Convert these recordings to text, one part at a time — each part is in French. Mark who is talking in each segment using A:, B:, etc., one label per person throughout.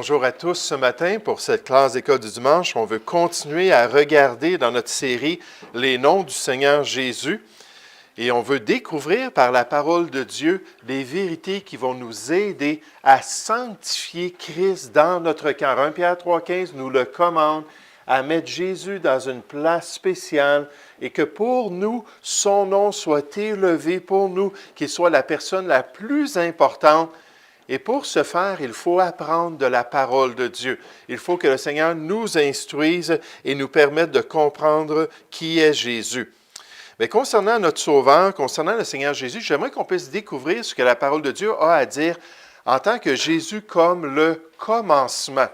A: Bonjour à tous ce matin pour cette classe d'école du dimanche. On veut continuer à regarder dans notre série les noms du Seigneur Jésus et on veut découvrir par la parole de Dieu des vérités qui vont nous aider à sanctifier Christ dans notre cœur. 1 Pierre 3,15 nous le commande à mettre Jésus dans une place spéciale et que pour nous, son nom soit élevé, pour nous, qu'il soit la personne la plus importante. Et pour ce faire, il faut apprendre de la parole de Dieu. Il faut que le Seigneur nous instruise et nous permette de comprendre qui est Jésus. Mais concernant notre Sauveur, concernant le Seigneur Jésus, j'aimerais qu'on puisse découvrir ce que la parole de Dieu a à dire en tant que Jésus comme le commencement.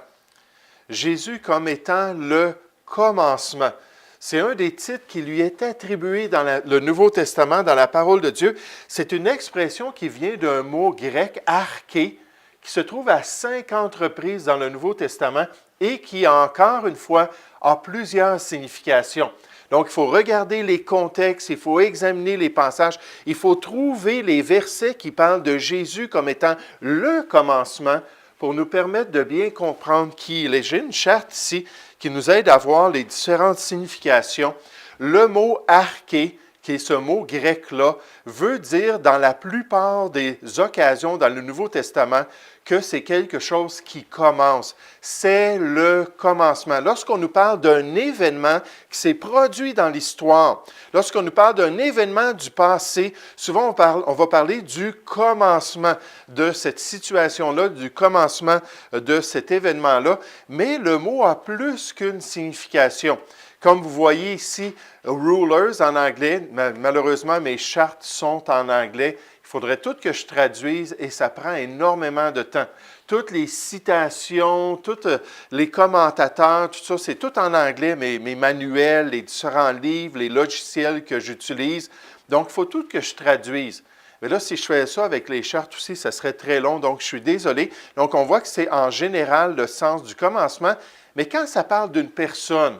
A: Jésus comme étant le commencement. C'est un des titres qui lui est attribué dans le Nouveau Testament, dans la parole de Dieu. C'est une expression qui vient d'un mot grec, arché, qui se trouve à 50 reprises dans le Nouveau Testament et qui, encore une fois, a plusieurs significations. Donc, il faut regarder les contextes, il faut examiner les passages, il faut trouver les versets qui parlent de Jésus comme étant le commencement pour nous permettre de bien comprendre qui il est. J'ai une charte ici qui nous aide à voir les différentes significations. Le mot « arché », qui est ce mot grec-là, veut dire dans la plupart des occasions dans le Nouveau Testament que c'est quelque chose qui commence. C'est le commencement. Lorsqu'on nous parle d'un événement qui s'est produit dans l'histoire, lorsqu'on nous parle d'un événement du passé, souvent on va parler du commencement de cette situation-là, du commencement de cet événement-là, mais le mot a plus qu'une signification. Comme vous voyez ici, rulers en anglais, malheureusement mes chartes sont en anglais. Il faudrait tout que je traduise et ça prend énormément de temps. Toutes les citations, tous les commentateurs, tout ça, c'est tout en anglais, mes manuels, les différents livres, les logiciels que j'utilise. Donc, il faut tout que je traduise. Mais là, si je fais ça avec les chartes aussi, ça serait très long, donc je suis désolé. Donc, on voit que c'est en général le sens du commencement. Mais quand ça parle d'une personne,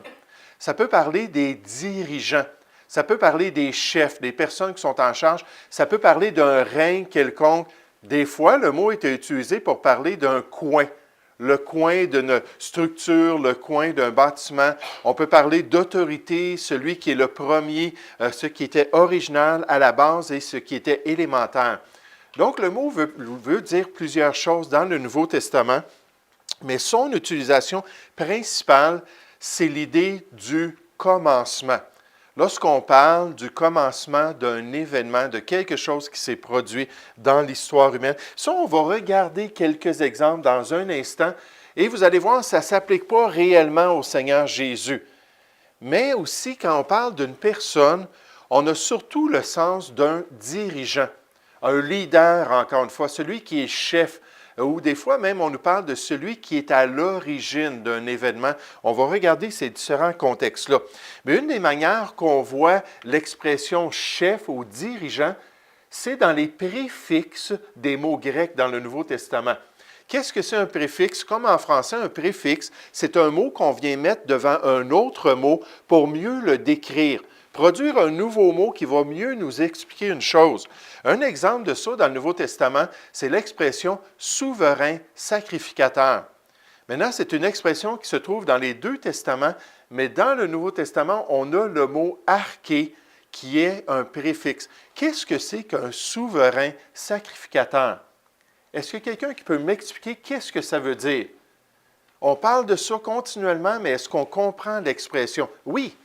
A: ça peut parler des dirigeants, ça peut parler des chefs, des personnes qui sont en charge, ça peut parler d'un règne quelconque. Des fois, le mot est utilisé pour parler d'un coin, le coin d'une structure, le coin d'un bâtiment. On peut parler d'autorité, celui qui est le premier, ce qui était original à la base et ce qui était élémentaire. Donc, le mot veut dire plusieurs choses dans le Nouveau Testament, mais son utilisation principale, c'est l'idée du commencement. Lorsqu'on parle du commencement d'un événement, de quelque chose qui s'est produit dans l'histoire humaine, ça, on va regarder quelques exemples dans un instant et vous allez voir, ça ne s'applique pas réellement au Seigneur Jésus. Mais aussi, quand on parle d'une personne, on a surtout le sens d'un dirigeant, un leader, encore une fois, celui qui est chef, ou des fois même, on nous parle de celui qui est à l'origine d'un événement. On va regarder ces différents contextes-là. Mais une des manières qu'on voit l'expression chef ou dirigeant, c'est dans les préfixes des mots grecs dans le Nouveau Testament. Qu'est-ce que c'est un préfixe? Comme en français, un préfixe, c'est un mot qu'on vient mettre devant un autre mot pour mieux le décrire. Produire un nouveau mot qui va mieux nous expliquer une chose. Un exemple de ça dans le Nouveau Testament, c'est l'expression « souverain sacrificateur ». Maintenant, c'est une expression qui se trouve dans les deux testaments, mais dans le Nouveau Testament, on a le mot « arché » qui est un préfixe. Qu'est-ce que c'est qu'un souverain sacrificateur? Est-ce qu'il y a quelqu'un qui peut m'expliquer qu'est-ce que ça veut dire? On parle de ça continuellement, mais est-ce qu'on comprend l'expression? Oui.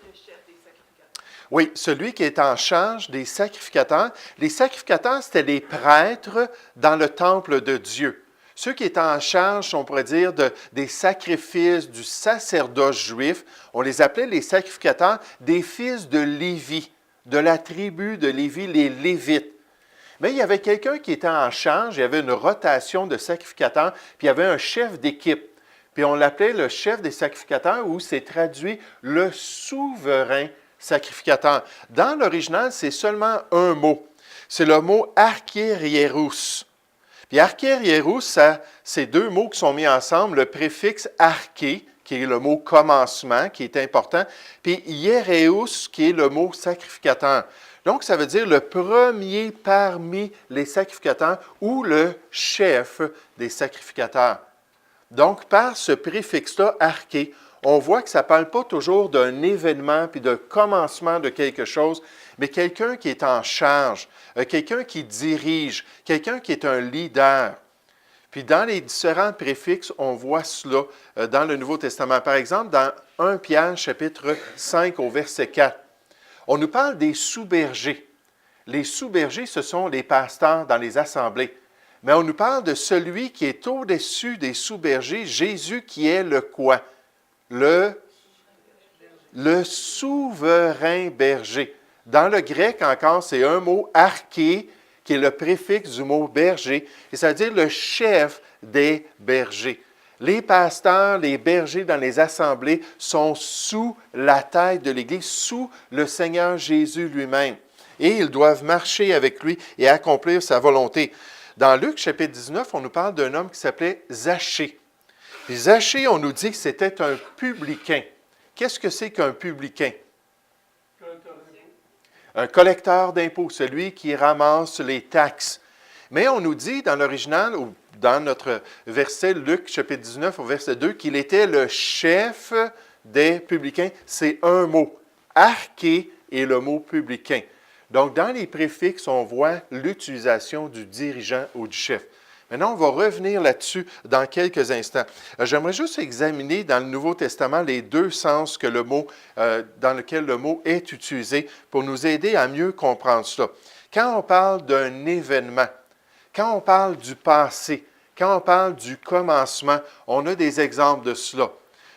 A: Oui, celui qui est en charge des sacrificateurs. Les sacrificateurs, c'était les prêtres dans le temple de Dieu. Ceux qui étaient en charge, on pourrait dire, des sacrifices du sacerdoce juif, on les appelait les sacrificateurs des fils de Lévi, de la tribu de Lévi, les Lévites. Mais il y avait quelqu'un qui était en charge, il y avait une rotation de sacrificateurs, puis il y avait un chef d'équipe. Puis on l'appelait le chef des sacrificateurs, où c'est traduit le souverain sacrificateur. Dans l'original, c'est seulement un mot. C'est le mot archierierus. Puis archierierus, c'est deux mots qui sont mis ensemble. Le préfixe arché, qui est le mot commencement, qui est important, puis hiereus, qui est le mot sacrificateur. Donc, ça veut dire le premier parmi les sacrificateurs ou le chef des sacrificateurs. Donc, par ce préfixe-là, arché, on voit que ça ne parle pas toujours d'un événement puis de commencement de quelque chose, mais quelqu'un qui est en charge, quelqu'un qui dirige, quelqu'un qui est un leader. Puis dans les différents préfixes, on voit cela dans le Nouveau Testament. Par exemple, dans 1 Pierre, chapitre 5, au verset 4, on nous parle des sous-bergers. Les sous-bergers, ce sont les pasteurs dans les assemblées. Mais on nous parle de celui qui est au-dessus des sous-bergers, Jésus qui est le quoi? Le souverain berger. Dans le grec encore, c'est un mot arché, qui est le préfixe du mot berger, et ça veut dire le chef des bergers. Les pasteurs, les bergers dans les assemblées sont sous la tête de l'Église, sous le Seigneur Jésus lui-même. Et ils doivent marcher avec lui et accomplir sa volonté. Dans Luc, chapitre 19, on nous parle d'un homme qui s'appelait Zachée. Puis Zachée, on nous dit que c'était un publicain. Qu'est-ce que c'est qu'un publicain? Un collecteur d'impôts, celui qui ramasse les taxes. Mais on nous dit dans l'original, ou dans notre verset, Luc, chapitre 19, au verset 2, qu'il était le chef des publicains. C'est un mot. Arché est le mot publicain. Donc, dans les préfixes, on voit l'utilisation du dirigeant ou du chef. Maintenant, on va revenir là-dessus dans quelques instants. J'aimerais juste examiner dans le Nouveau Testament les deux sens que le mot, dans lequel le mot est utilisé pour nous aider à mieux comprendre cela. Quand on parle d'un événement, quand on parle du passé, quand on parle du commencement, on a des exemples de cela.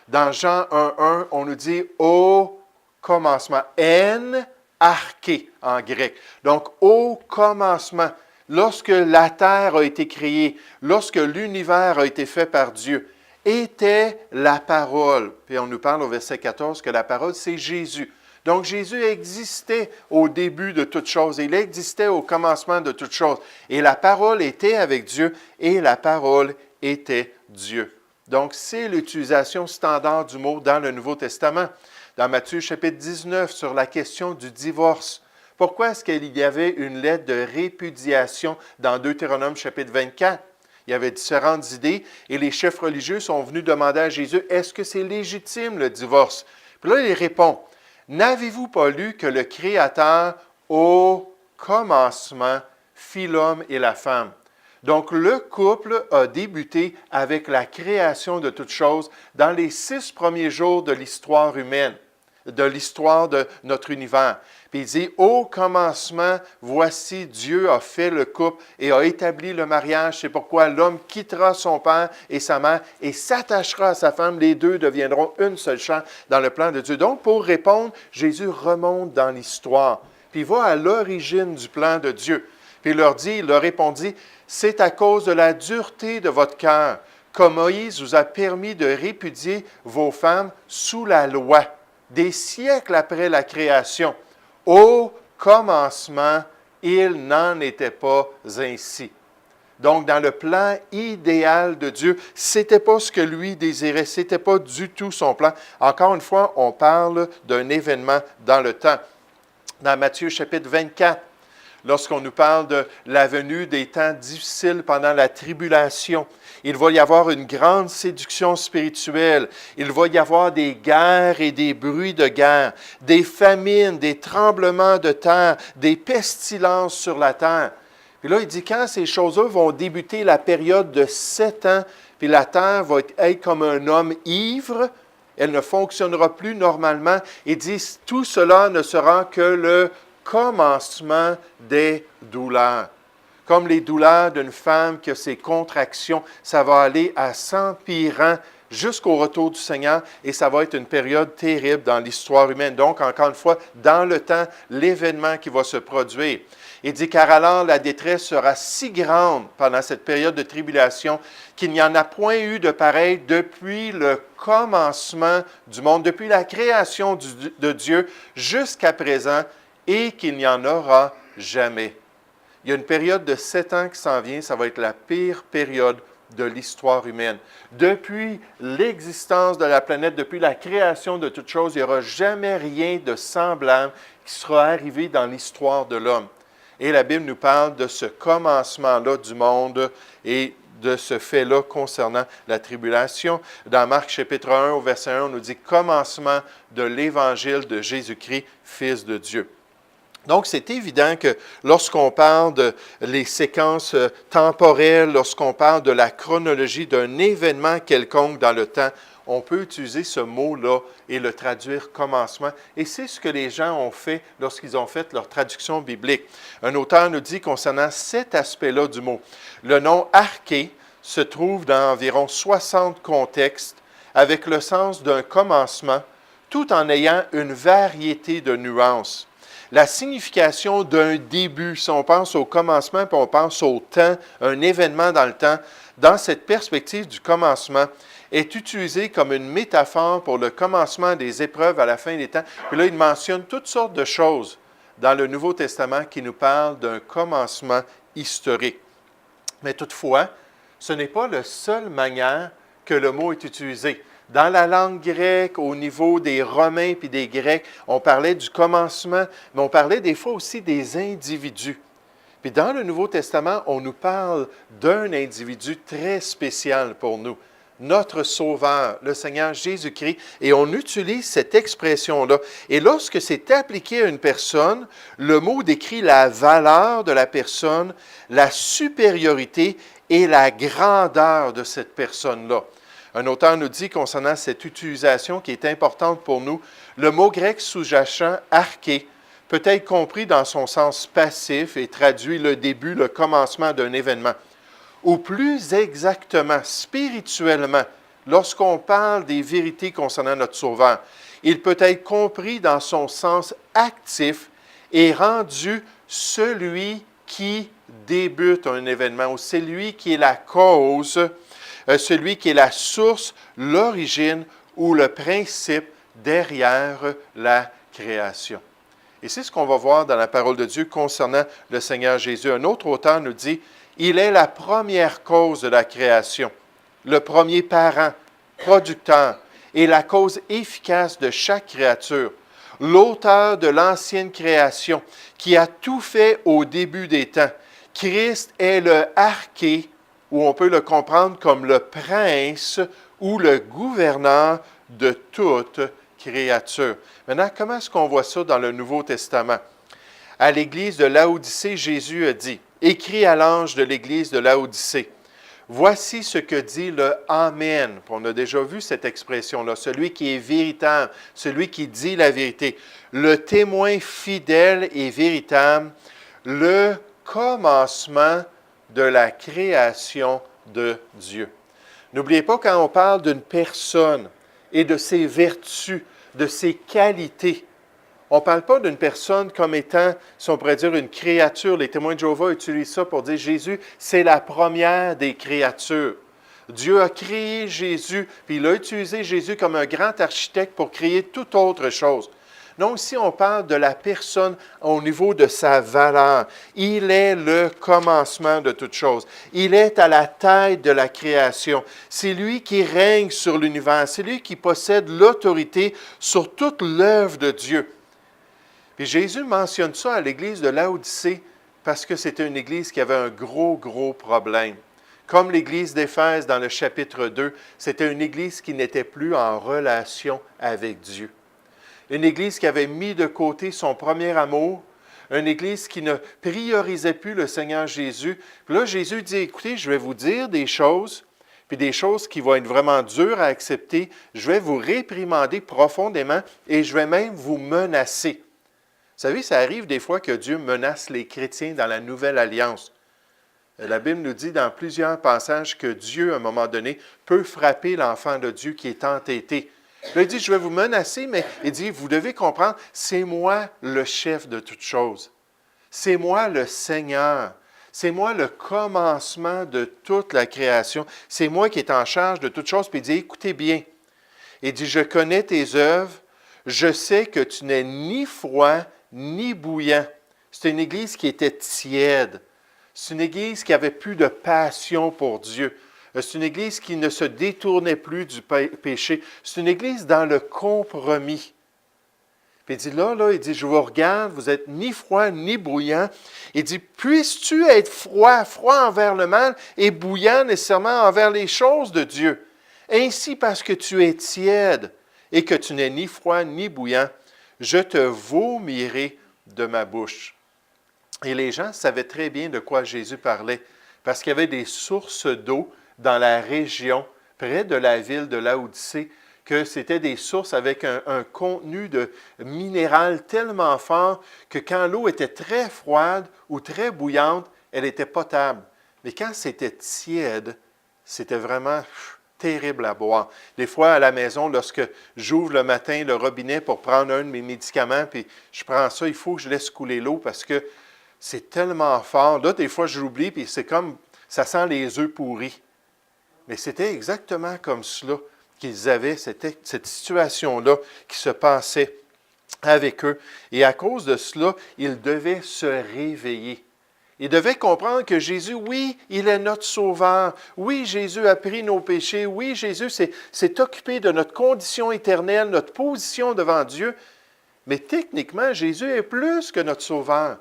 A: Dans Jean 1.1, on nous dit « au commencement ». En arché en grec. Donc, au commencement, lorsque la terre a été créée, lorsque l'univers a été fait par Dieu, était la parole. Puis on nous parle au verset 14 que la parole, c'est Jésus. Donc, Jésus existait au début de toutes choses. Il existait au commencement de toutes choses. Et la parole était avec Dieu et la parole était Dieu. Donc, c'est l'utilisation standard du mot dans le Nouveau Testament. Dans Matthieu chapitre 19, sur la question du divorce. Pourquoi est-ce qu'il y avait une lettre de répudiation dans Deutéronome chapitre 24? Il y avait différentes idées et les chefs religieux sont venus demander à Jésus, est-ce que c'est légitime le divorce? Puis là, il répond, n'avez-vous pas lu que le Créateur, au commencement, fit l'homme et la femme? Donc, le couple a débuté avec la création de toutes choses dans les 6 premiers jours de l'histoire humaine, de l'histoire de notre univers. Puis il dit, au commencement, voici, Dieu a fait le couple et a établi le mariage. C'est pourquoi l'homme quittera son père et sa mère et s'attachera à sa femme. Les deux deviendront une seule chair dans le plan de Dieu. Donc, pour répondre, Jésus remonte dans l'histoire. Puis il va à l'origine du plan de Dieu. Puis il leur répondit, c'est à cause de la dureté de votre cœur que Moïse vous a permis de répudier vos femmes sous la loi, des siècles après la création. Au commencement, il n'en était pas ainsi. Donc, dans le plan idéal de Dieu, ce n'était pas ce que lui désirait, ce n'était pas du tout son plan. Encore une fois, on parle d'un événement dans le temps. Dans Matthieu chapitre 24, lorsqu'on nous parle de la venue des temps difficiles pendant la tribulation, il va y avoir une grande séduction spirituelle. Il va y avoir des guerres et des bruits de guerre, des famines, des tremblements de terre, des pestilences sur la terre. Puis là, il dit, quand ces choses-là vont débuter la période de 7 ans, puis la terre va être comme un homme ivre, elle ne fonctionnera plus normalement. Il dit, tout cela ne sera que le commencement des douleurs. Comme les douleurs d'une femme qui a ses contractions, ça va aller à s'empirant jusqu'au retour du Seigneur et ça va être une période terrible dans l'histoire humaine. Donc, encore une fois, dans le temps, l'événement qui va se produire. Il dit, car alors la détresse sera si grande pendant cette période de tribulation qu'il n'y en a point eu de pareil depuis le commencement du monde, depuis la création de Dieu jusqu'à présent, et qu'il n'y en aura jamais. Il y a une période de 7 ans qui s'en vient, ça va être la pire période de l'histoire humaine. Depuis l'existence de la planète, depuis la création de toutes choses, il n'y aura jamais rien de semblable qui sera arrivé dans l'histoire de l'homme. Et la Bible nous parle de ce commencement-là du monde et de ce fait-là concernant la tribulation. Dans Marc chapitre 1, au verset 1, on nous dit « Commencement de l'évangile de Jésus-Christ, Fils de Dieu ». Donc, c'est évident que lorsqu'on parle de les séquences temporelles, lorsqu'on parle de la chronologie d'un événement quelconque dans le temps, on peut utiliser ce mot-là et le traduire commencement. Et c'est ce que les gens ont fait lorsqu'ils ont fait leur traduction biblique. Un auteur nous dit concernant cet aspect-là du mot, le nom « arché » se trouve dans environ 60 contextes avec le sens d'un commencement, tout en ayant une variété de nuances. La signification d'un début, si on pense au commencement, puis on pense au temps, un événement dans le temps, dans cette perspective du commencement, est utilisée comme une métaphore pour le commencement des épreuves à la fin des temps. Puis là, il mentionne toutes sortes de choses dans le Nouveau Testament qui nous parlent d'un commencement historique. Mais toutefois, ce n'est pas la seule manière que le mot est utilisé. Dans la langue grecque, au niveau des Romains puis des Grecs, on parlait du commencement, mais on parlait des fois aussi des individus. Puis dans le Nouveau Testament, on nous parle d'un individu très spécial pour nous, notre Sauveur, le Seigneur Jésus-Christ, et on utilise cette expression-là. Et lorsque c'est appliqué à une personne, le mot décrit la valeur de la personne, la supériorité et la grandeur de cette personne-là. Un auteur nous dit concernant cette utilisation qui est importante pour nous, le mot grec sous-jacent « arché » peut être compris dans son sens passif et traduit le début, le commencement d'un événement. Ou plus exactement, spirituellement, lorsqu'on parle des vérités concernant notre Sauveur, il peut être compris dans son sens actif et rendu celui qui débute un événement ou celui qui est la cause, celui qui est la source, l'origine ou le principe derrière la création. Et c'est ce qu'on va voir dans la parole de Dieu concernant le Seigneur Jésus. Un autre auteur nous dit, il est la première cause de la création, le premier parent, producteur et la cause efficace de chaque créature, l'auteur de l'ancienne création qui a tout fait au début des temps. Christ est le arché, ou on peut le comprendre comme le prince ou le gouverneur de toute créature. Maintenant, comment est-ce qu'on voit ça dans le Nouveau Testament? À l'Église de Laodicée, Jésus a dit, écrit à l'ange de l'Église de Laodicée, « Voici ce que dit le Amen. » On a déjà vu cette expression-là, celui qui est véritable, celui qui dit la vérité, le témoin fidèle et véritable, le commencement de la création de Dieu. N'oubliez pas, quand on parle d'une personne et de ses vertus, de ses qualités, on ne parle pas d'une personne comme étant, si on pourrait dire, une créature. Les témoins de Jéhovah utilisent ça pour dire Jésus, c'est la première des créatures. Dieu a créé Jésus, puis il a utilisé Jésus comme un grand architecte pour créer toute autre chose. Non, ici, on parle de la personne au niveau de sa valeur. Il est le commencement de toute chose. Il est à la tête de la création. C'est lui qui règne sur l'univers. C'est lui qui possède l'autorité sur toute l'œuvre de Dieu. Puis Jésus mentionne ça à l'Église de Laodicée parce que c'était une Église qui avait un gros problème. Comme l'Église d'Éphèse dans le chapitre 2, c'était une Église qui n'était plus en relation avec Dieu. Une Église qui avait mis de côté son premier amour, une Église qui ne priorisait plus le Seigneur Jésus. Puis là, Jésus dit, écoutez, je vais vous dire des choses, puis des choses qui vont être vraiment dures à accepter. Je vais vous réprimander profondément et je vais même vous menacer. Vous savez, ça arrive des fois que Dieu menace les chrétiens dans la Nouvelle Alliance. La Bible nous dit dans plusieurs passages que Dieu, à un moment donné, peut frapper l'enfant de Dieu qui est entêté. Là, il dit, je vais vous menacer, mais il dit, vous devez comprendre, c'est moi le chef de toutes choses. C'est moi le Seigneur. C'est moi le commencement de toute la création. C'est moi qui est en charge de toutes choses. Puis il dit, écoutez bien. Il dit, je connais tes œuvres. Je sais que tu n'es ni froid ni bouillant. C'est une Église qui était tiède. C'est une Église qui avait plus de passion pour Dieu. C'est une Église qui ne se détournait plus du péché. C'est une Église dans le compromis. Puis il dit, là, il dit, je vous regarde, vous n'êtes ni froid ni bouillant. Il dit, puisses-tu être froid envers le mal et bouillant nécessairement envers les choses de Dieu? Ainsi, parce que tu es tiède et que tu n'es ni froid ni bouillant, je te vomirai de ma bouche. Et les gens savaient très bien de quoi Jésus parlait, parce qu'il y avait des sources d'eau dans la région, près de la ville de Laodicée, que c'était des sources avec un contenu de minéral tellement fort que quand l'eau était très froide ou très bouillante, elle était potable. Mais quand c'était tiède, c'était vraiment terrible à boire. Des fois, à la maison, lorsque j'ouvre le matin le robinet pour prendre un de mes médicaments, puis je prends ça, il faut que je laisse couler l'eau parce que c'est tellement fort. Là, des fois, je l'oublie, puis c'est comme, ça sent les œufs pourris. Mais c'était exactement comme cela qu'ils avaient, c'était cette situation-là qui se passait avec eux. Et à cause de cela, ils devaient se réveiller. Ils devaient comprendre que Jésus, oui, il est notre sauveur. Oui, Jésus a pris nos péchés. Oui, Jésus s'est occupé de notre condition éternelle, notre position devant Dieu. Mais techniquement, Jésus est plus que notre sauveur.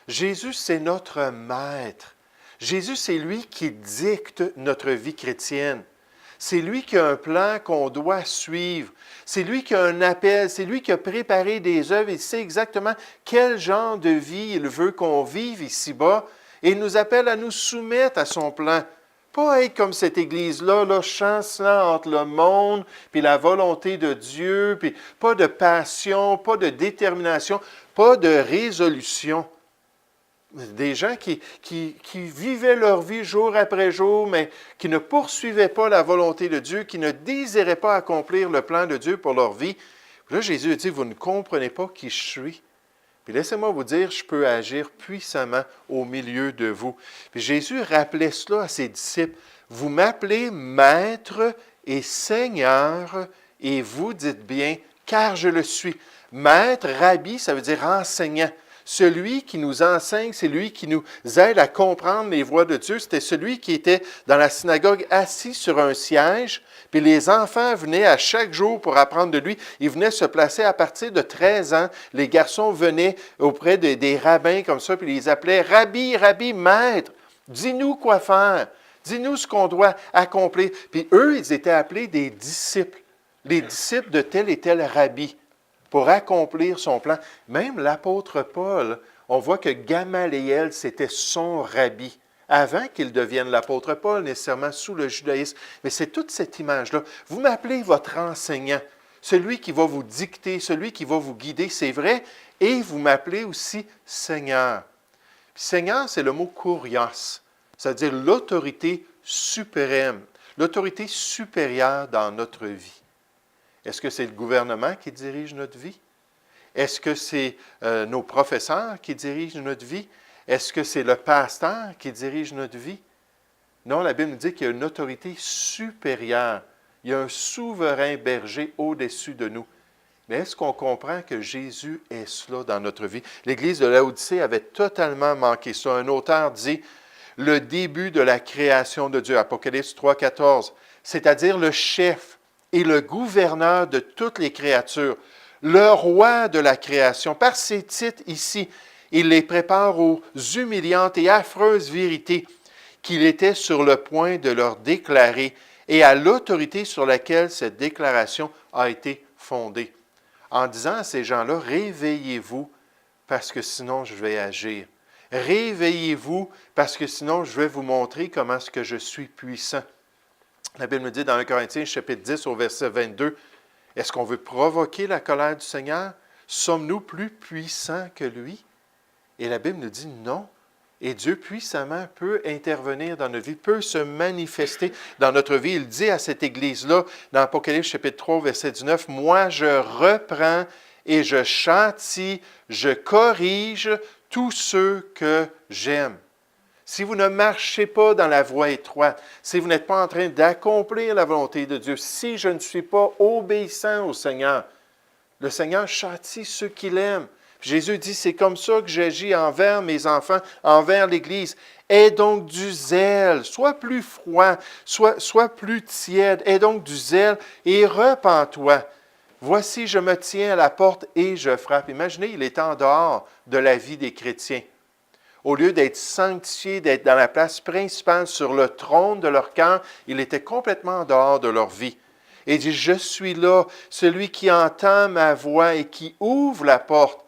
A: Jésus, c'est notre maître. Jésus, c'est lui qui dicte notre vie chrétienne. C'est lui qui a un plan qu'on doit suivre. C'est lui qui a un appel. C'est lui qui a préparé des œuvres. Il sait exactement quel genre de vie il veut qu'on vive ici-bas. Et il nous appelle à nous soumettre à son plan. Pas être comme cette Église-là, là, chancelant entre le monde puis la volonté de Dieu, puis pas de passion, pas de détermination, pas de résolution. Des gens qui vivaient leur vie jour après jour, mais qui ne poursuivaient pas la volonté de Dieu, qui ne désiraient pas accomplir le plan de Dieu pour leur vie. Puis là, Jésus a dit, vous ne comprenez pas qui je suis. Puis laissez-moi vous dire, je peux agir puissamment au milieu de vous. Puis Jésus rappelait cela à ses disciples. Vous m'appelez Maître et Seigneur, et vous dites bien, car je le suis. Maître, Rabbi, ça veut dire enseignant. Celui qui nous enseigne, c'est lui qui nous aide à comprendre les voies de Dieu. C'était celui qui était dans la synagogue assis sur un siège, puis les enfants venaient à chaque jour pour apprendre de lui. Ils venaient se placer à partir de 13 ans. Les garçons venaient auprès des rabbins comme ça, puis ils les appelaient « Rabbi, Rabbi, Maître, dis-nous quoi faire, dis-nous ce qu'on doit accomplir. » Puis eux, ils étaient appelés des disciples, les disciples de tel et tel rabbi, pour accomplir son plan. Même l'apôtre Paul, on voit que Gamaliel, c'était son rabbi, avant qu'il devienne l'apôtre Paul, nécessairement sous le judaïsme. Mais c'est toute cette image-là. Vous m'appelez votre enseignant, celui qui va vous dicter, celui qui va vous guider, c'est vrai, et vous m'appelez aussi Seigneur. Puis Seigneur, c'est le mot kurios, c'est-à-dire l'autorité suprême, l'autorité supérieure dans notre vie. Est-ce que c'est le gouvernement qui dirige notre vie? Est-ce que c'est nos professeurs qui dirigent notre vie? Est-ce que c'est le pasteur qui dirige notre vie? Non, la Bible nous dit qu'il y a une autorité supérieure. Il y a un souverain berger au-dessus de nous. Mais est-ce qu'on comprend que Jésus est cela dans notre vie? L'Église de Laodicée avait totalement manqué ça. Un auteur dit « le début de la création de Dieu », Apocalypse 3,14, c'est-à-dire le chef et le gouverneur de toutes les créatures, le roi de la création. Par ces titres ici, il les prépare aux humiliantes et affreuses vérités qu'il était sur le point de leur déclarer et à l'autorité sur laquelle cette déclaration a été fondée. En disant à ces gens-là, réveillez-vous parce que sinon je vais agir. Réveillez-vous parce que sinon je vais vous montrer comment est-ce que je suis puissant. La Bible nous dit dans 1 Corinthiens, chapitre 10, au verset 22, est-ce qu'on veut provoquer la colère du Seigneur? Sommes-nous plus puissants que lui? Et la Bible nous dit non. Et Dieu puissamment peut intervenir dans notre vie, peut se manifester dans notre vie. Il dit à cette Église-là, dans Apocalypse chapitre 3, verset 19, « Moi, je reprends et je châtie, je corrige tous ceux que j'aime. » Si vous ne marchez pas dans la voie étroite, si vous n'êtes pas en train d'accomplir la volonté de Dieu, si je ne suis pas obéissant au Seigneur, le Seigneur châtie ceux qu'il aime. Jésus dit, c'est comme ça que j'agis envers mes enfants, envers l'Église. Aie donc du zèle, sois plus froid, sois plus tiède, aie donc du zèle et repens-toi. Voici, je me tiens à la porte et je frappe. Imaginez, il était en dehors de la vie des chrétiens. Au lieu d'être sanctifié, d'être dans la place principale sur le trône de leur cœur, il était complètement en dehors de leur vie. Et il dit, je suis là, celui qui entend ma voix et qui ouvre la porte.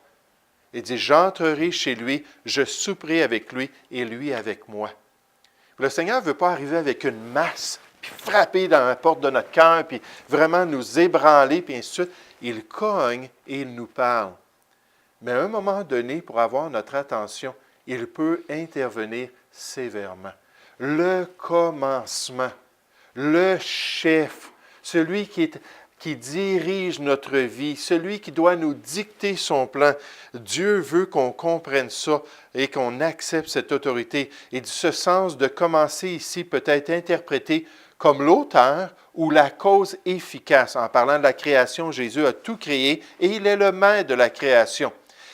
A: Il dit, j'entrerai chez lui, je souperai avec lui et lui avec moi. Le Seigneur ne veut pas arriver avec une masse, puis frapper dans la porte de notre cœur, puis vraiment nous ébranler, puis ainsi de suite. Il cogne et il nous parle. Mais à un moment donné, pour avoir notre attention, il peut intervenir sévèrement. Le commencement, le chef, celui qui dirige notre vie, celui qui doit nous dicter son plan. Dieu veut qu'on comprenne ça et qu'on accepte cette autorité. Et ce sens de commencer ici peut être interprété comme l'auteur ou la cause efficace. En parlant de la création, Jésus a tout créé et il est le maître de la création.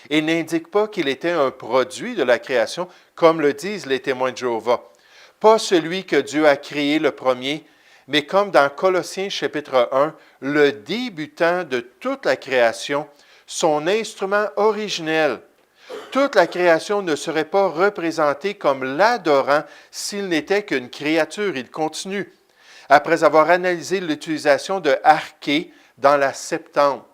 A: Et n'indique pas qu'il était un produit de la création, comme le disent les témoins de Jéhovah. Pas celui que Dieu a créé le premier, mais comme dans Colossiens chapitre 1, le débutant de toute la création, son instrument originel. Toute la création ne serait pas représentée comme l'adorant s'il n'était qu'une créature. Il continue. Après avoir analysé l'utilisation de arché dans la Septante.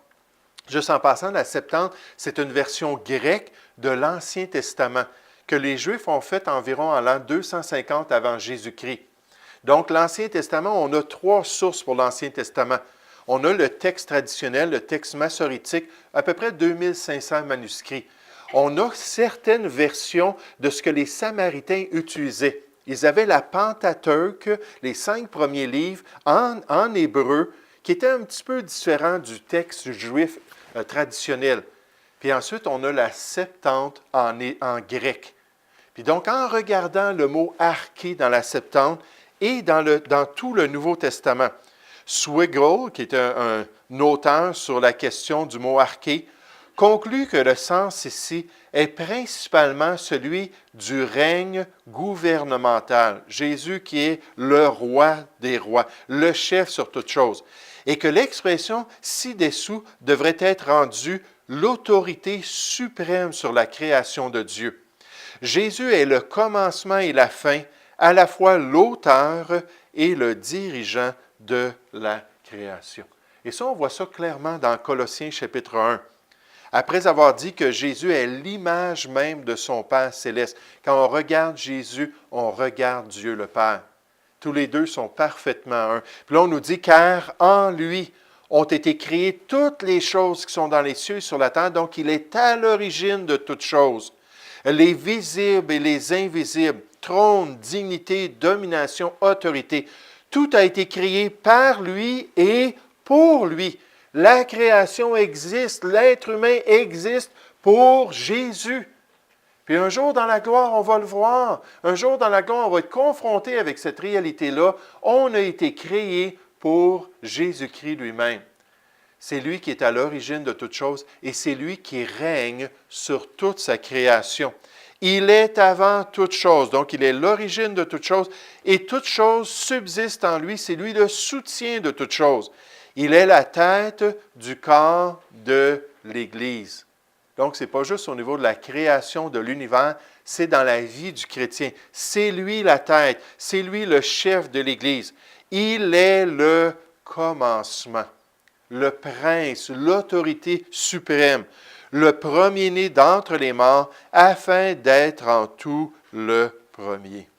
A: Juste en passant, la Septante, c'est une version grecque de l'Ancien Testament que les Juifs ont faite environ en l'an 250 avant Jésus-Christ. Donc, l'Ancien Testament, on a 3 sources pour l'Ancien Testament. On a le texte traditionnel, le texte massoritique, à peu près 2500 manuscrits. On a certaines versions de ce que les Samaritains utilisaient. Ils avaient la Pentateuque, les 5 premiers livres en hébreu, qui étaient un petit peu différents du texte juif traditionnel. Puis ensuite, on a la Septante en grec. Puis donc, en regardant le mot « arché » dans la Septante et dans tout le Nouveau Testament, Swiggle, qui est un auteur sur la question du mot « arché », conclut que le sens ici est principalement celui du règne gouvernemental. Jésus qui est le roi des rois, le chef sur toute chose. Et que l'expression ci-dessous devrait être rendue l'autorité suprême sur la création de Dieu. Jésus est le commencement et la fin, à la fois l'auteur et le dirigeant de la création. Et ça, on voit ça clairement dans Colossiens chapitre 1. Après avoir dit que Jésus est l'image même de son Père céleste, quand on regarde Jésus, on regarde Dieu le Père. Tous les deux sont parfaitement un. Puis là, on nous dit, car en lui ont été créées toutes les choses qui sont dans les cieux et sur la terre, donc il est à l'origine de toutes choses. Les visibles et les invisibles, trône, dignité, domination, autorité, tout a été créé par lui et pour lui. La création existe, l'être humain existe pour Jésus. Puis un jour dans la gloire, on va le voir. Un jour dans la gloire, on va être confronté avec cette réalité-là. On a été créé pour Jésus-Christ lui-même. C'est lui qui est à l'origine de toutes choses et c'est lui qui règne sur toute sa création. Il est avant toute chose, donc il est l'origine de toutes choses et toute chose subsiste en lui. C'est lui le soutien de toutes choses. Il est la tête du corps de l'Église. Donc, ce n'est pas juste au niveau de la création de l'univers, c'est dans la vie du chrétien. C'est lui la tête, c'est lui le chef de l'Église. Il est le commencement, le prince, l'autorité suprême, le premier-né d'entre les morts, afin d'être en tout le premier.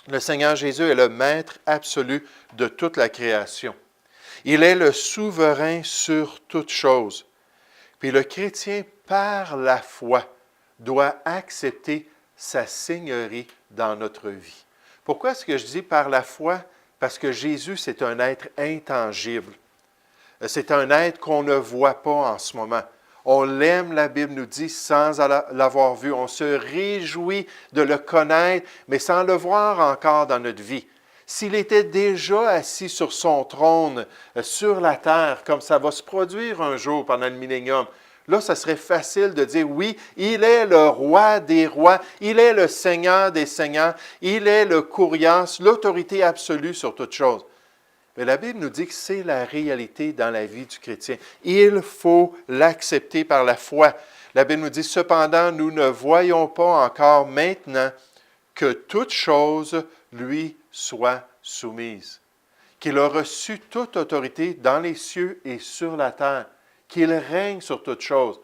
A: Le Seigneur Jésus est le maître absolu de toute la création. Il est le souverain sur toute chose. Puis le chrétien, par la foi, doit accepter sa seigneurie dans notre vie. Pourquoi est-ce que je dis par la foi? Parce que Jésus, c'est un être intangible. C'est un être qu'on ne voit pas en ce moment. On l'aime, la Bible nous dit, sans l'avoir vu. On se réjouit de le connaître, mais sans le voir encore dans notre vie. S'il était déjà assis sur son trône, sur la terre, comme ça va se produire un jour pendant le millénium, là, ça serait facile de dire, oui, il est le roi des rois, il est le Seigneur des seigneurs, il est le Kurios, l'autorité absolue sur toute chose. Mais la Bible nous dit que c'est la réalité dans la vie du chrétien. Il faut l'accepter par la foi. La Bible nous dit, cependant, nous ne voyons pas encore maintenant que toute chose lui soit soumise, qu'il a reçu toute autorité dans les cieux et sur la terre, qu'il règne sur toute chose.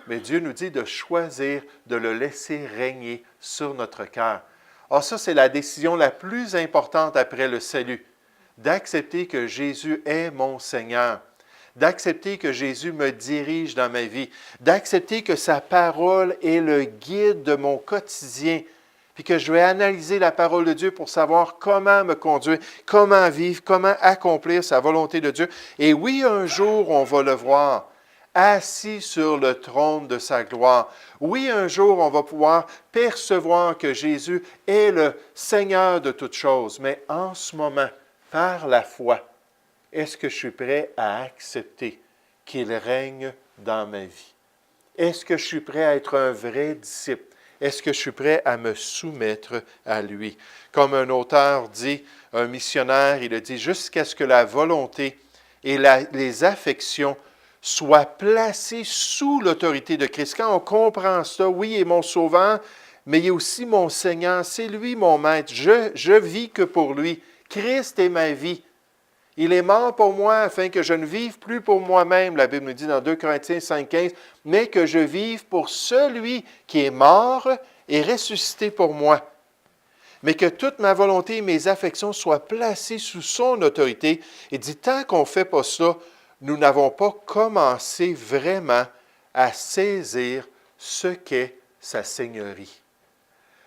A: Mais Dieu nous dit de choisir de le laisser régner sur notre cœur. Or, ça, c'est la décision la plus importante après le salut, d'accepter que Jésus est mon Seigneur, d'accepter que Jésus me dirige dans ma vie, d'accepter que sa parole est le guide de mon quotidien, puis que je vais analyser la parole de Dieu pour savoir comment me conduire, comment vivre, comment accomplir sa volonté de Dieu. Et oui, un jour, on va le voir, assis sur le trône de sa gloire. Oui, un jour, on va pouvoir percevoir que Jésus est le Seigneur de toutes choses. Mais en ce moment, par la foi, est-ce que je suis prêt à accepter qu'il règne dans ma vie? Est-ce que je suis prêt à être un vrai disciple? Est-ce que je suis prêt à me soumettre à lui? Comme un auteur dit, un missionnaire, il a dit, jusqu'à ce que la volonté et les affections soient placées sous l'autorité de Christ. Quand on comprend ça, oui, il est mon sauveur, mais il est aussi mon Seigneur, c'est lui mon maître. Je vis que pour lui. Christ est ma vie. Il est mort pour moi afin que je ne vive plus pour moi-même, la Bible nous dit dans 2 Corinthiens 5,15, mais que je vive pour celui qui est mort et ressuscité pour moi. Mais que toute ma volonté et mes affections soient placées sous son autorité. Il dit, tant qu'on ne fait pas ça, nous n'avons pas commencé vraiment à saisir ce qu'est sa seigneurie.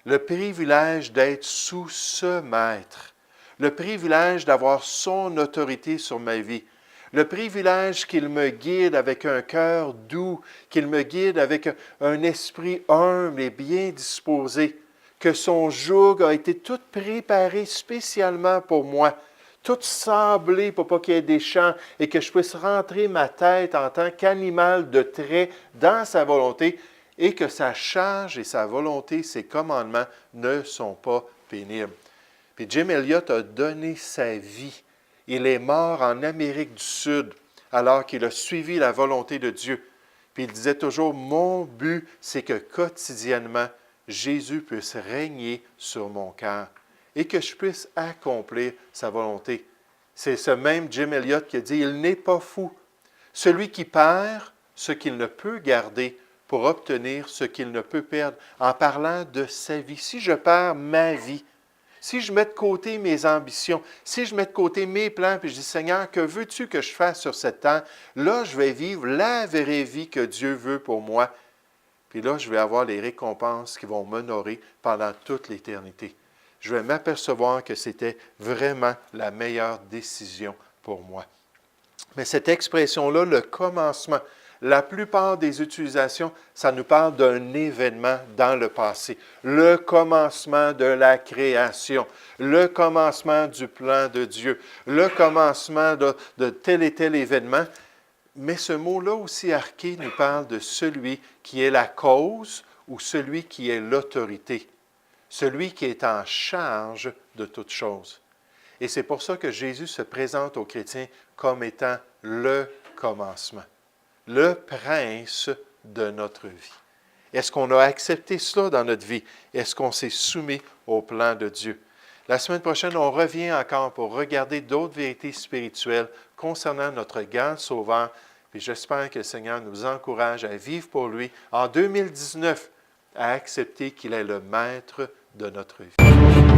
A: Le privilège d'être sous ce maître. Le privilège d'avoir son autorité sur ma vie, le privilège qu'il me guide avec un cœur doux, qu'il me guide avec un esprit humble et bien disposé, que son joug a été tout préparé spécialement pour moi, tout sablé pour pas qu'il y ait des champs et que je puisse rentrer ma tête en tant qu'animal de trait dans sa volonté et que sa charge et sa volonté, ses commandements ne sont pas pénibles. Puis Jim Elliot a donné sa vie. Il est mort en Amérique du Sud alors qu'il a suivi la volonté de Dieu. Puis il disait toujours, mon but, c'est que quotidiennement, Jésus puisse régner sur mon cœur et que je puisse accomplir sa volonté. C'est ce même Jim Elliot qui a dit, il n'est pas fou. Celui qui perd ce qu'il ne peut garder pour obtenir ce qu'il ne peut perdre, en parlant de sa vie. Si je perds ma vie, si je mets de côté mes ambitions, si je mets de côté mes plans, puis je dis, Seigneur, que veux-tu que je fasse sur cette terre? Là, je vais vivre la vraie vie que Dieu veut pour moi. Puis là, je vais avoir les récompenses qui vont m'honorer pendant toute l'éternité. Je vais m'apercevoir que c'était vraiment la meilleure décision pour moi. Mais cette expression-là, le commencement, la plupart des utilisations, ça nous parle d'un événement dans le passé. Le commencement de la création, le commencement du plan de Dieu, le commencement de tel et tel événement. Mais ce mot-là aussi arché nous parle de celui qui est la cause ou celui qui est l'autorité, celui qui est en charge de toutes choses. Et c'est pour ça que Jésus se présente aux chrétiens comme étant le commencement, le prince de notre vie. Est-ce qu'on a accepté cela dans notre vie? Est-ce qu'on s'est soumis au plan de Dieu? La semaine prochaine, on revient encore pour regarder d'autres vérités spirituelles concernant notre grand Sauveur. Puis j'espère que le Seigneur nous encourage à vivre pour lui en 2019, à accepter qu'il est le maître de notre vie.